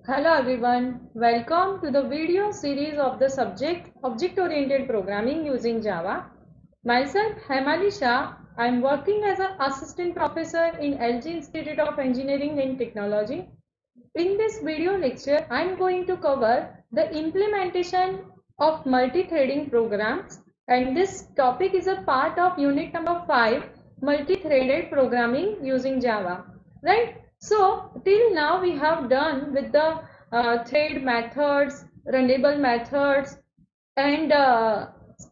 Hello everyone, welcome to the video series of the subject Object-Oriented Programming using Java. Myself, Hemali Shah. I am working as an assistant professor in LG Institute of Engineering and Technology. In this video lecture, I am going to cover the implementation of multi-threading programs, and this topic is a part of unit number 5, multi-threaded programming using Java. Right? So, till now we have done with the thread methods, runnable methods, and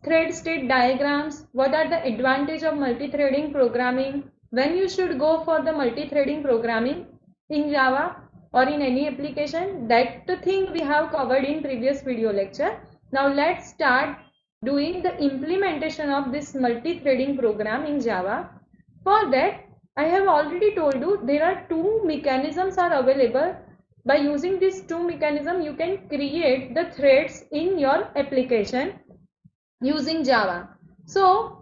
thread state diagrams. What are the advantage of multi-threading programming? When you should go for the multi-threading programming in Java or in any application? That the thing we have covered in previous video lecture. Now let's start doing the implementation of this multi-threading program in Java. For that, I have already told you there are two mechanisms are available. By using these two mechanisms, you can create the threads in your application using Java. So,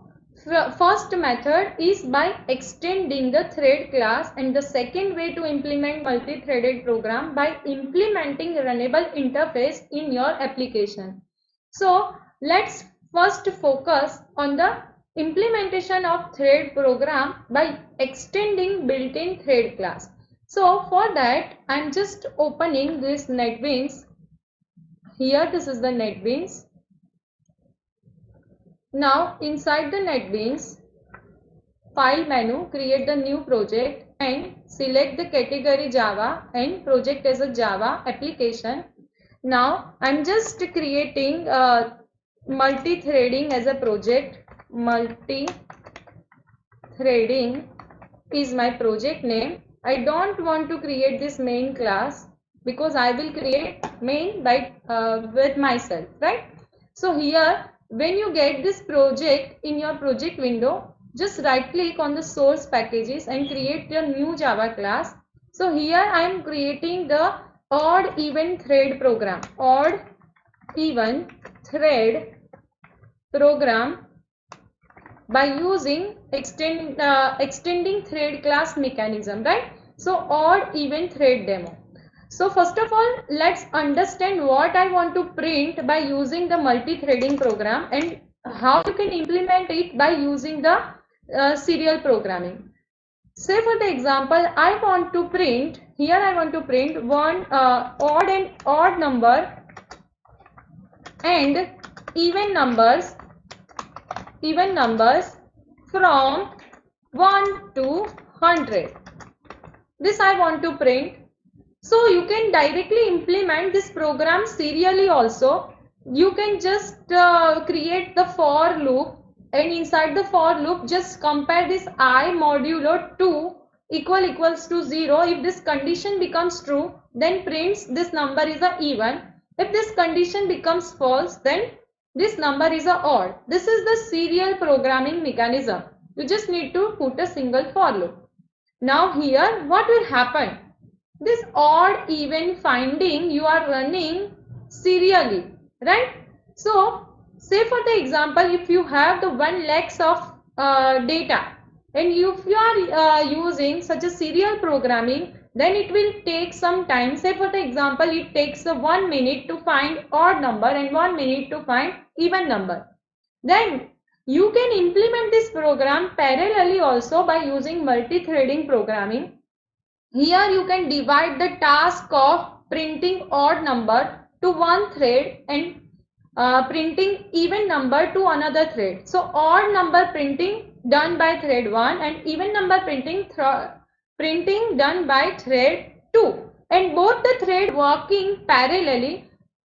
first method is by extending the thread class, and the second way to implement multi-threaded program by implementing runnable interface in your application. So, let's first focus on the implementation of thread program by extending built-in thread class. So, for that, I'm just opening this NetBeans. Here, this is the NetBeans. Now, inside the NetBeans, File menu, create the new project and select the category Java and project as a Java application. Now, I'm just creating multi-threading as a project. Multi-threading is my project name. I don't want to create this main class because I will create main by with myself, right? So here, when you get this project in your project window, just right click on the source packages and create your new Java class. So here I am creating the odd even thread program, odd even thread program by using extending thread class mechanism, right? So odd even thread demo. So first of all, let's understand what I want to print by using the multi-threading program and how you can implement it by using the serial programming. Say for the example, I want to print, here I want to print one odd number and even numbers from 1 to 100. This I want to print. So you can directly implement this program serially also. You can just create the for loop, and inside the for loop just compare this I modulo 2 equals to 0. If this condition becomes true, then prints this number is a even. If this condition becomes false, then this number is a odd. This is the serial programming mechanism. You just need to put a single for loop. Now here what will happen? This odd even finding you are running serially, right? So say for the example, if you have the 1 lakhs of data and if you are using such a serial programming, then it will take some time. Say for the example, it takes 1 minute to find odd number and 1 minute to find even number. Then you can implement this program parallelly also by using multi-threading programming. Here you can divide the task of printing odd number to one thread and printing even number to another thread. So odd number printing done by thread 1 and even number printing done by thread 2, and both the thread working parallelly,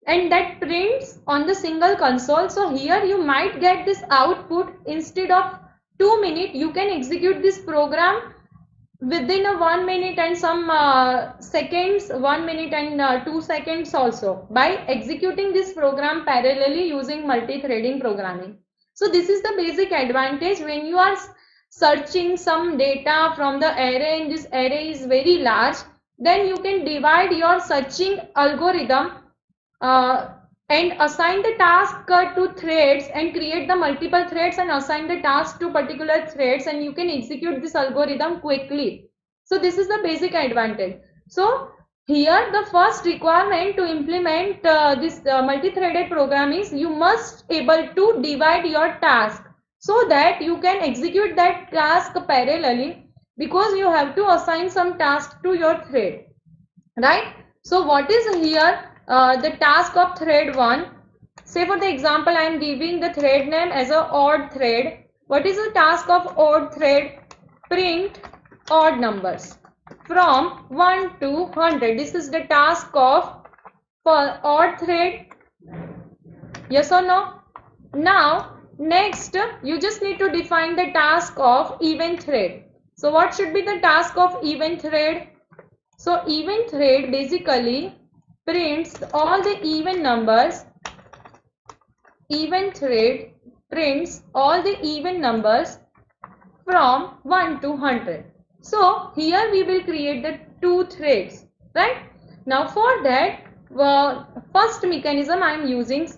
and that prints on the single console. So here you might get this output. Instead of 2 minutes, you can execute this program within a 1 minute and some seconds, 1 minute and 2 seconds also, by executing this program parallelly using multi-threading programming. So this is the basic advantage when you are searching some data from the array and this array is very large. Then you can divide your searching algorithm and assign the task to threads and create the multiple threads and assign the task to particular threads, and you can execute this algorithm quickly. So this is the basic advantage. So here the first requirement to implement this multi-threaded program is you must able to divide your task so that you can execute that task parallelly, because you have to assign some task to your thread, right? So what is here the task of thread 1? Say for the example, I am giving the thread name as a odd thread. What is the task of odd thread? Print odd numbers from 1 to 100. This is the task of for odd thread. Yes or no? Now, next, you just need to define the task of even thread. So what should be the task of even thread? So even thread basically prints all the even numbers. Even thread prints all the even numbers from 1 to 100. So here we will create the two threads, right? Now for that, first mechanism I am using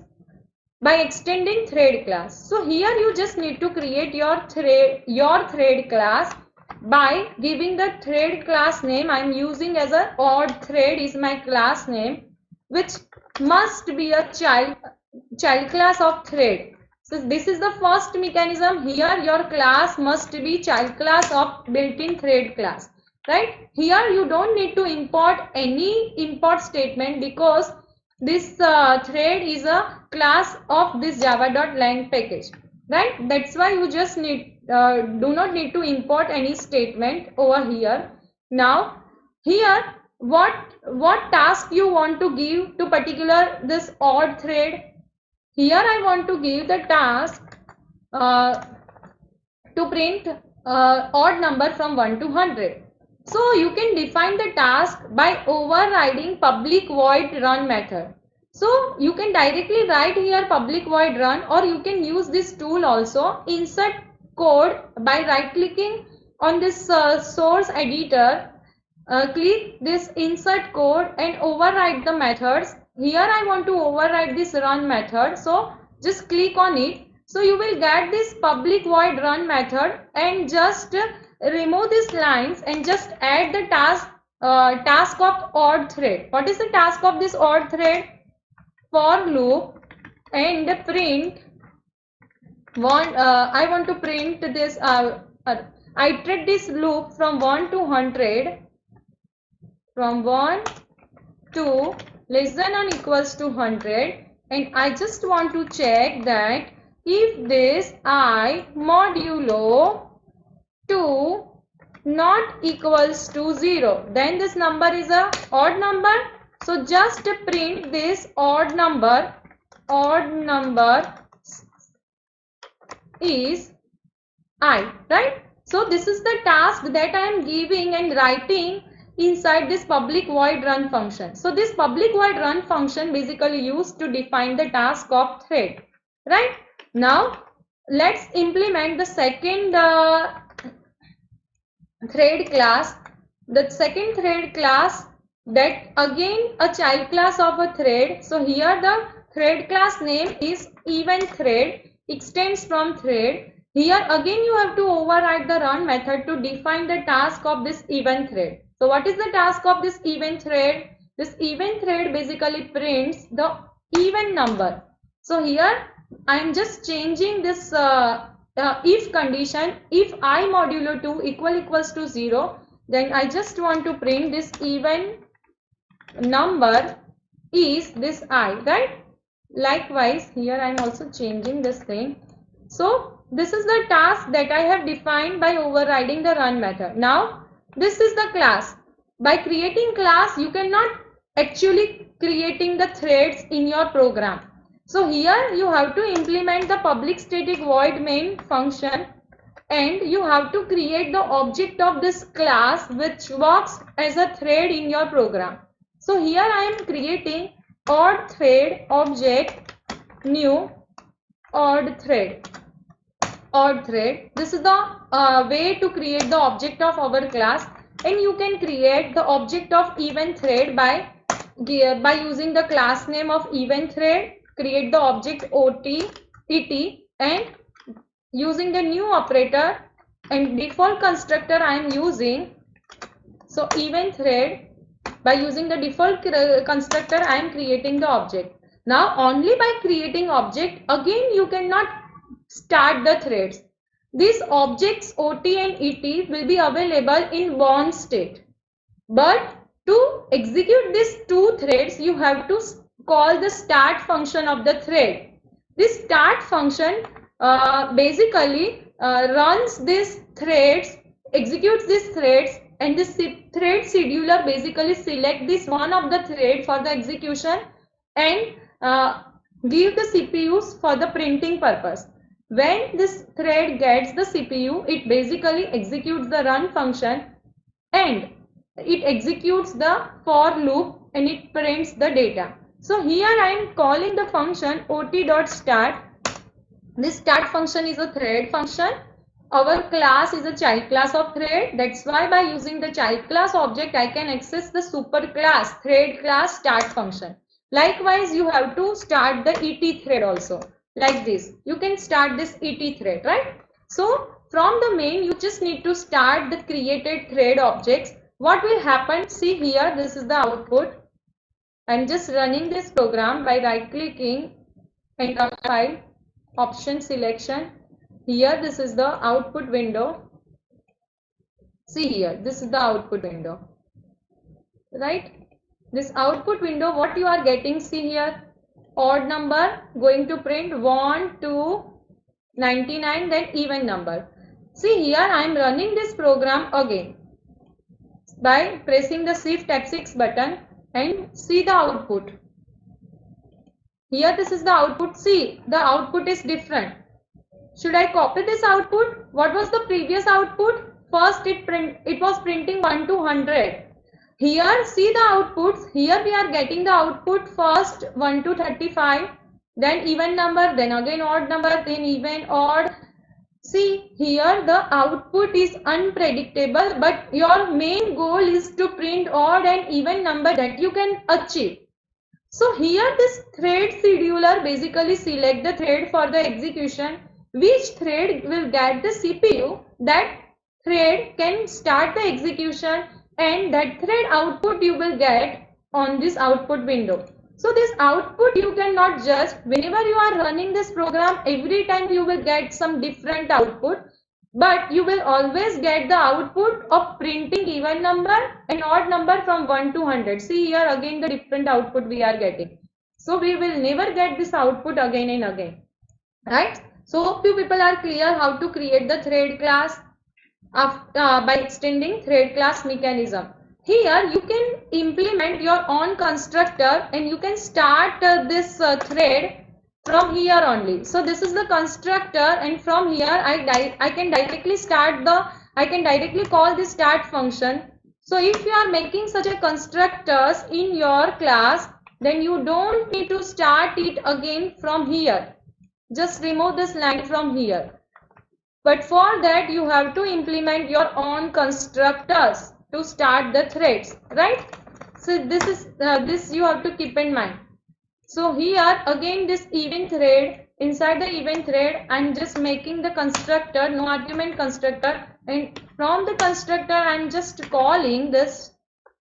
by extending thread class. So here you just need to create your thread class by giving the thread class name. I am using as a odd thread is my class name, which must be a child class of thread. So this is the first mechanism. Here your class must be child class of built-in thread class, right? Here you don't need to import any import statement, because this thread is a class of this java.lang package, right? That's why you just need do not need to import any statement over here. Now here what task you want to give to particular this odd thread? Here I want to give the task to print odd number from 1 to 100. So you can define the task by overriding public void run method. So you can directly write here public void run, or you can use this tool also, insert code, by right clicking on this source editor. Click this insert code and override the methods. Here I want to override this run method, so just click on it. So you will get this public void run method, and just remove these lines and just add the task of odd thread. What is the task of this odd thread? For loop and print one. I want to print this. Iterate this loop from 1 to 100. From 1 to less than or equals to 100, and I just want to check that if this I modulo 2 not equals to 0, then this number is a odd number. So just print this odd number is I, right? So this is the task that I am giving and writing inside this public void run function. So this public void run function basically used to define the task of thread, right? Now let's implement the second thread class. The second thread class, that again a child class of a thread. So here the thread class name is even thread, extends from thread. Here again you have to override the run method to define the task of this even thread. So what is the task of this even thread? This even thread basically prints the even number. So here I am just changing this if condition. If I modulo 2 equals to 0, then I just want to print this even number is this I, right? Likewise here I am also changing this thing. So this is the task that I have defined by overriding the run method. Now this is the class. By creating class, you cannot actually creating the threads in your program. So here you have to implement the public static void main function, and you have to create the object of this class which works as a thread in your program. So here I am creating odd thread object, new odd thread. This is the way to create the object of our class, and you can create the object of even thread by using the class name of even thread. Create the object et, and using the new operator and default constructor I am using. So even thread By using the default constructor, I am creating the object. Now only by creating object, again you cannot start the threads. These objects OT and ET will be available in one state. But to execute these two threads, you have to call the start function of the thread. This start function basically runs these threads, executes these threads, and this thread scheduler basically select this one of the thread for the execution and give the CPUs for the printing purpose. When this thread gets the CPU, it basically executes the run function and it executes the for loop and it prints the data. So here I am calling the function ot.start. This start function is a thread function. Our class is a child class of thread. That's why by using the child class object, I can access the super class thread class start function. Likewise, you have to start the ET thread also. Like this, you can start this ET thread, right? So from the main, you just need to start the created thread objects. What will happen? See here, this is the output. I'm just running this program by right clicking enter file, option selection. Here, this is the output window. See here, this is the output window, right? This output window, what you are getting, see here, odd number going to print 1, 2, 99, then even number. See here, I am running this program again by pressing the Shift F6 button and see the output. Here, this is the output. See, the output is different. Should I copy this output? What was the previous output? First, it was printing 1 to 100. Here, see the outputs. Here we are getting the output first 1 to 35, then even number, then again odd number, then even, odd. See here the output is unpredictable, but your main goal is to print odd and even number that you can achieve. So here this thread scheduler basically select the thread for the execution. Which thread will get the CPU, that thread can start the execution, and that thread output you will get on this output window. So this output you cannot just, whenever you are running this program, every time you will get some different output, but you will always get the output of printing even number and odd number from 1 to 100. See here again the different output we are getting. So we will never get this output again and again, right? So hope you people are clear how to create the thread class by extending thread class mechanism. Here you can implement your own constructor and you can start this thread from here only. So this is the constructor, and from here I can directly call the start function. So if you are making such a constructors in your class, then you don't need to start it again from here. Just remove this line from here. But for that you have to implement your own constructors to start the threads, right? So this is this you have to keep in mind. So here again this event thread, inside the event thread I'm just making the constructor, no argument constructor, and from the constructor I'm just calling this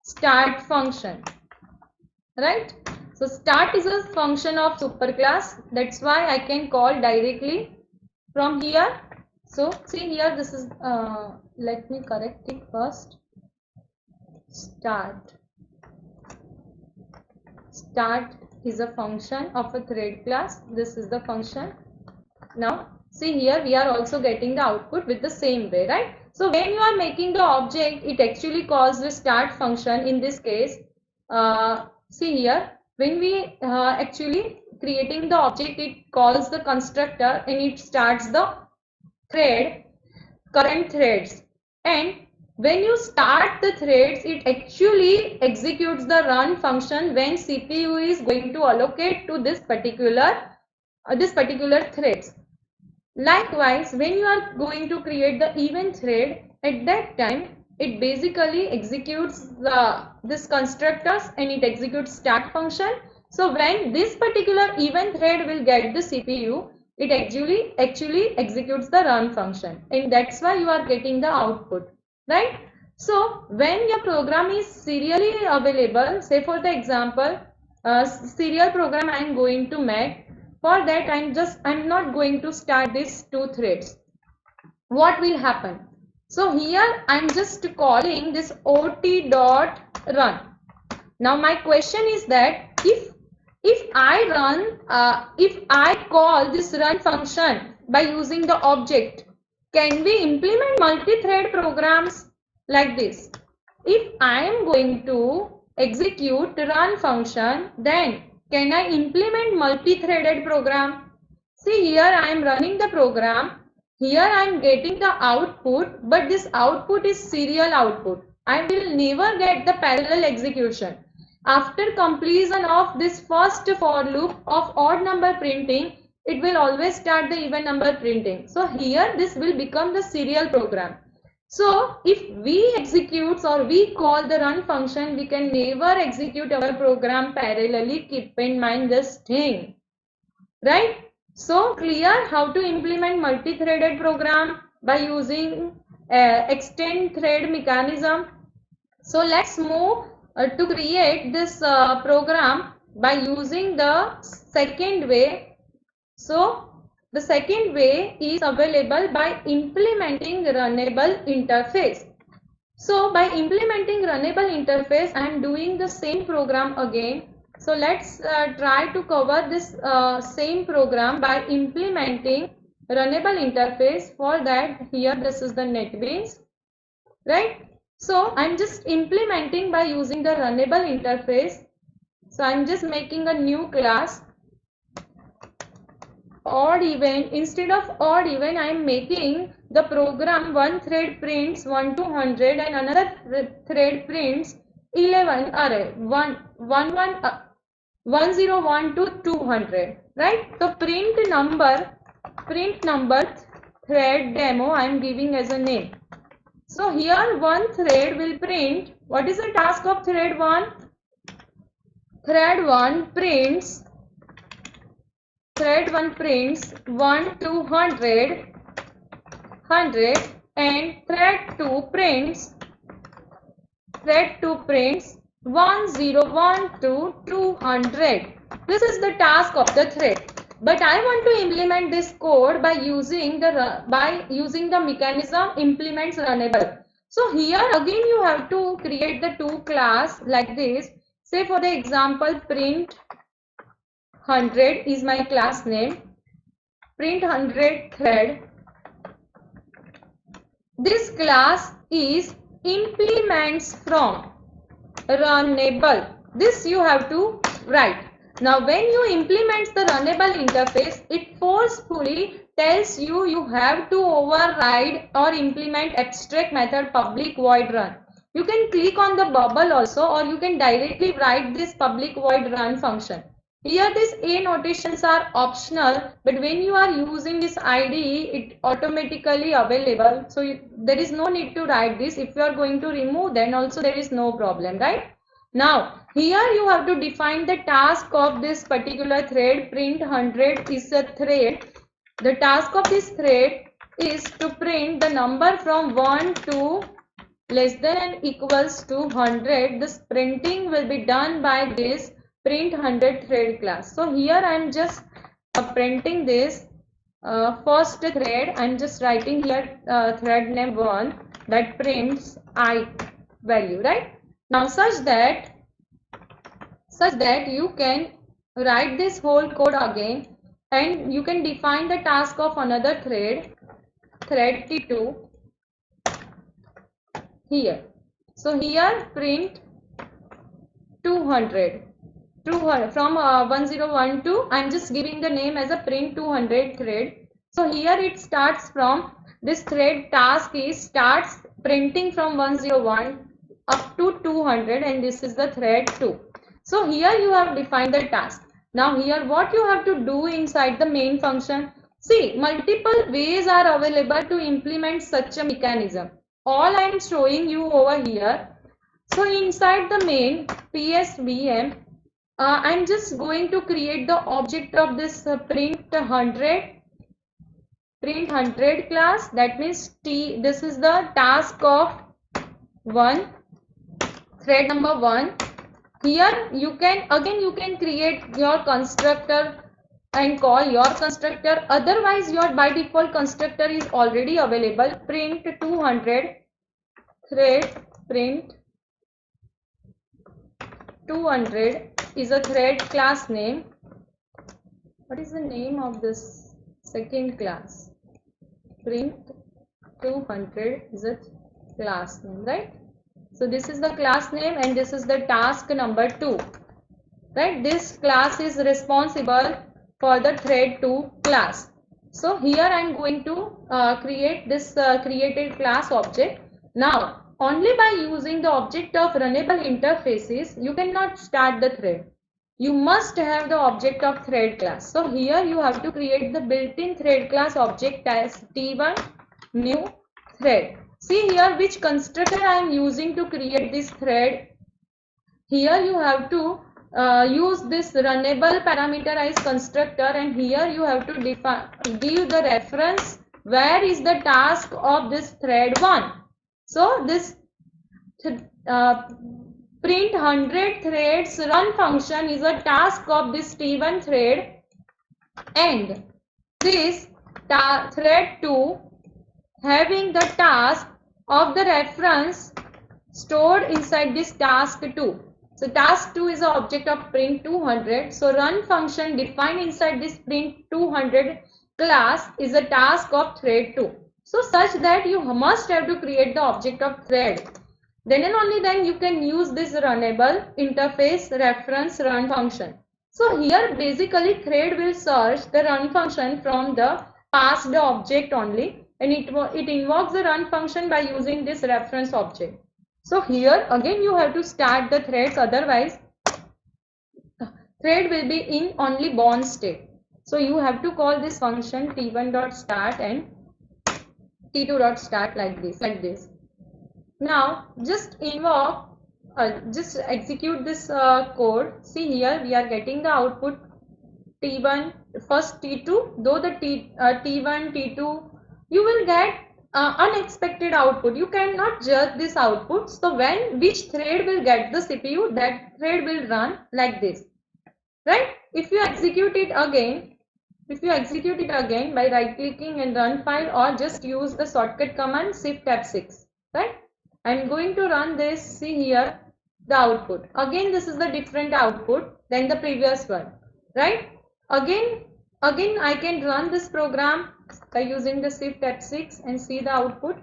start function, right? So start is a function of superclass, that's why I can call directly from here. So see here, this is let me correct it first. Start is a function of a thread class. This is the function. Now see here we are also getting the output with the same way, right? So when you are making the object, it actually calls the start function. In this case, see here, when we actually creating the object, it calls the constructor and it starts the thread, current threads, and when you start the threads, it actually executes the run function when CPU is going to allocate to this particular threads. Likewise, when you are going to create the event thread, at that time it basically executes this constructors and it executes start function. So when this particular event thread will get the CPU, it actually executes the run function, and that's why you are getting the output, right? So when your program is serially available, say for the example, serial program I am going to make. For that I'm not going to start these two threads. What will happen? So here I'm just calling this ot.run. Now my question is that if I call this run function by using the object, can we implement multi-thread programs like this? If I am going to execute run function, then can I implement multi-threaded program? See, here I am running the program. Here I am getting the output, but this output is serial output. I will never get the parallel execution. After completion of this first for loop of odd number printing, it will always start the even number printing. So here this will become the serial program. So if we execute or we call the run function, we can never execute our program parallelly. Keep in mind this thing, right? So clear how to implement multi-threaded program by using extend thread mechanism. So let's move to create this program by using the second way. So the second way is available by implementing runnable interface. So by implementing runnable interface, I am doing the same program again. So let's try to cover this same program by implementing runnable interface. For that, here this is the NetBeans, right? So I'm just implementing by using the runnable interface. So I'm just making a new class. Odd even, instead of odd even, I am making the program one thread prints 1 to 100 and another thread prints 11 array 101 to 200, right? So print number thread demo I am giving as a name. So here one thread will print. What is the task of thread 1? Thread 1 prints 1 to 100 and thread 2 prints 101 to 200. This is the task of the thread. But I want to implement this code by using the mechanism implements runnable. So here again you have to create the two class like this. Say for the example, print 100 is my class name. Print 100 thread. This class is implements from runnable. This you have to write. Now when you implement the runnable interface, it forcefully tells you have to override or implement abstract method public void run. You can click on the bubble also, or you can directly write this public void run function. Here these A notations are optional, but when you are using this IDE, it automatically available. So there is no need to write this. If you are going to remove, then also there is no problem, right? Now here you have to define the task of this particular thread. Print 100 is a thread. The task of this thread is to print the number from 1 to less than and equals to 100. This printing will be done by this print 100 thread class. So here I am just printing this first thread. I am just writing here thread name 1 that prints I value, right? Now such that you can write this whole code again and you can define the task of another thread T2 here. So here print 200 from 101 to, I am just giving the name as a print 200 thread. So here it starts from this thread task is starts printing from 101 up to 200 and this is the thread 2. So here you have defined the task. Now here what you have to do inside the main function. See, multiple ways are available to implement such a mechanism. All I am showing you over here. So inside the main PSVM, I'm just going to create the object of this print 100 class. That means this is the task of 1, thread number 1. Here you can create your constructor and call your constructor. Otherwise your by default constructor is already available. Print 200 thread, print 200 is a thread class name. What is the name of this second class? Print 200 is a class name, right? So this is the class name and this is the task number 2, right? This class is responsible for the thread 2 class. So here I am going to create this created class object. Now only by using the object of runnable interfaces you cannot start the thread. You must have the object of thread class. So here you have to create the built-in thread class object as T1 new thread. See here which constructor I am using to create this thread. Here you have to use this runnable parameterized constructor, and here you have to give the reference where is the task of this thread 1. So this print 100 threads run function is a task of this T1 thread, and this thread 2 having the task of the reference stored inside this task 2. So task 2 is an object of print 200. So run function defined inside this print 200 class is a task of thread 2. So such that you must have to create the object of thread. Then and only then you can use this runnable interface reference run function. So here basically thread will search the run function from the passed object only, and it invokes the run function by using this reference object. So here again you have to start the threads, otherwise thread will be in only born state. So you have to call this function t1.start and t2.start like this. Now just invoke, just execute this code. See here we are getting the output T1, first T2, though the T1, T2, you will get unexpected output. You cannot judge this output. So when which thread will get the CPU, that thread will run like this, right? If you execute it again by right clicking and run file, or just use the shortcut command Shift F6, right? I am going to run this. See here the output. Again this is the different output than the previous one, right? Again I can run this program by using the Shift F6 and see the output.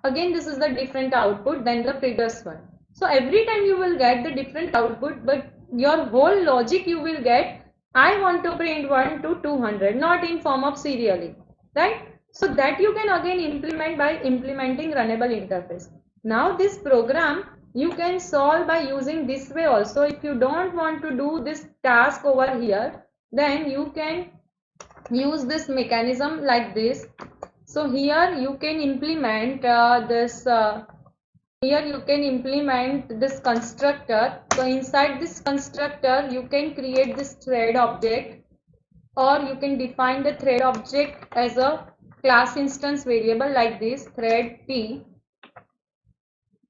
Again this is the different output than the previous one. So every time you will get the different output, but your whole logic you will get, I want to print 1 to 200, not in form of serially, right? So that you can again implement by implementing runnable interface. Now this program you can solve by using this way also. If you don't want to do this task over here, then you can use this mechanism like this. So here you can implement this constructor. So inside this constructor you can create this thread object, or you can define the thread object as a class instance variable like this, thread T,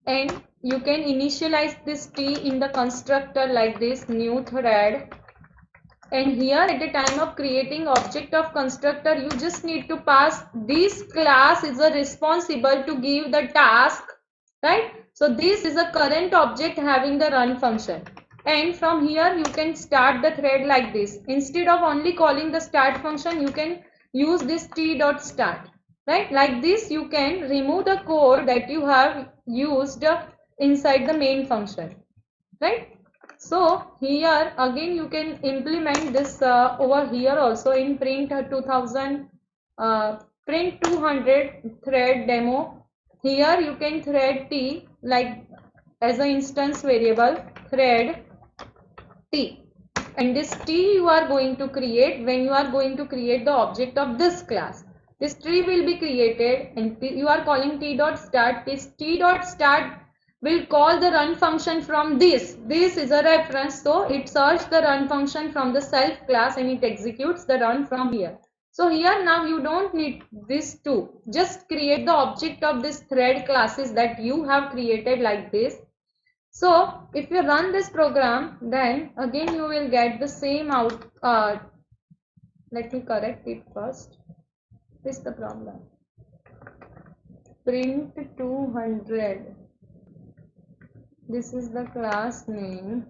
and you can initialize this T in the constructor like this, new thread. And here at the time of creating object of constructor, you just need to pass this class is a responsible to give the task, right? So this is a current object having the run function, and from here you can start the thread like this. Instead of only calling the start function, you can use this t.start, right? Like this you can remove the code that you have used inside the main function, right? So here again you can implement this over here also in print 200 thread demo. Here you can thread T like as an instance variable, thread T, and this T you are going to create when you are going to create the object of this class. This tree will be created and you are calling t.start. This t.start will call the run function from this. This is a reference, so it searches the run function from the self class and it executes the run from here. So here now you don't need this two. Just create the object of this thread classes that you have created like this. So if you run this program, then again you will get the same out. Let me correct it first. This is the problem. Print 200. This is the class name.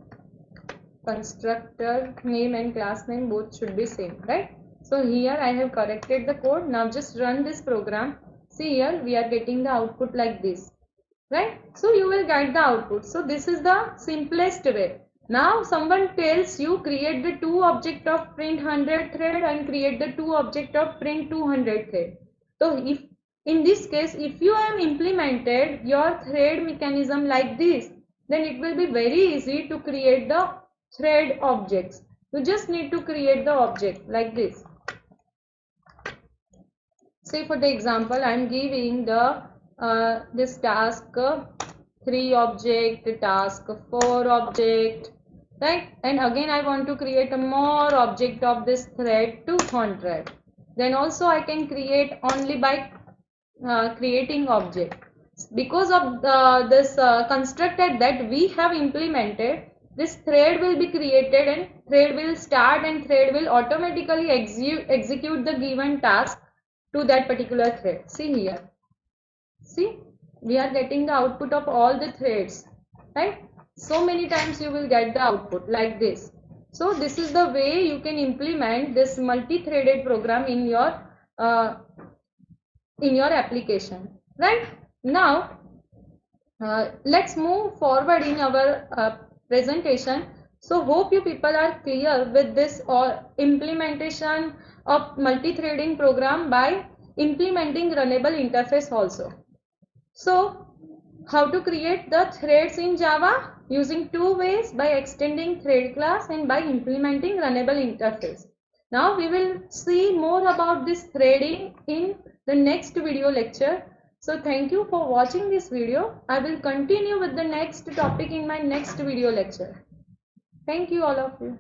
Constructor name and class name both should be same, right? So here I have corrected the code. Now just run this program. See here we are getting the output like this, right? So you will get the output. So this is the simplest way. Now someone tells you create the two object of print 100 thread and create the two object of print 200 thread. So if in this case, if you have implemented your thread mechanism like this, then it will be very easy to create the thread objects. You just need to create the object like this. Say for the example, I am giving the this task 3 object, task 4 object, right? And again I want to create a more object of this thread 200. Then also I can create only by creating object. Because of this constructor that we have implemented, this thread will be created and thread will start and thread will automatically execute the given task to that particular thread. See here. See, we are getting the output of all the threads, right? So many times you will get the output like this. So this is the way you can implement this multi-threaded program in your application, right? Now let's move forward in our presentation. So hope you people are clear with this or implementation of multi-threading program by implementing runnable interface also. So how to create the threads in Java? Using two ways, by extending thread class and by implementing runnable interface. Now we will see more about this threading in the next video lecture. So thank you for watching this video. I will continue with the next topic in my next video lecture. Thank you all of you.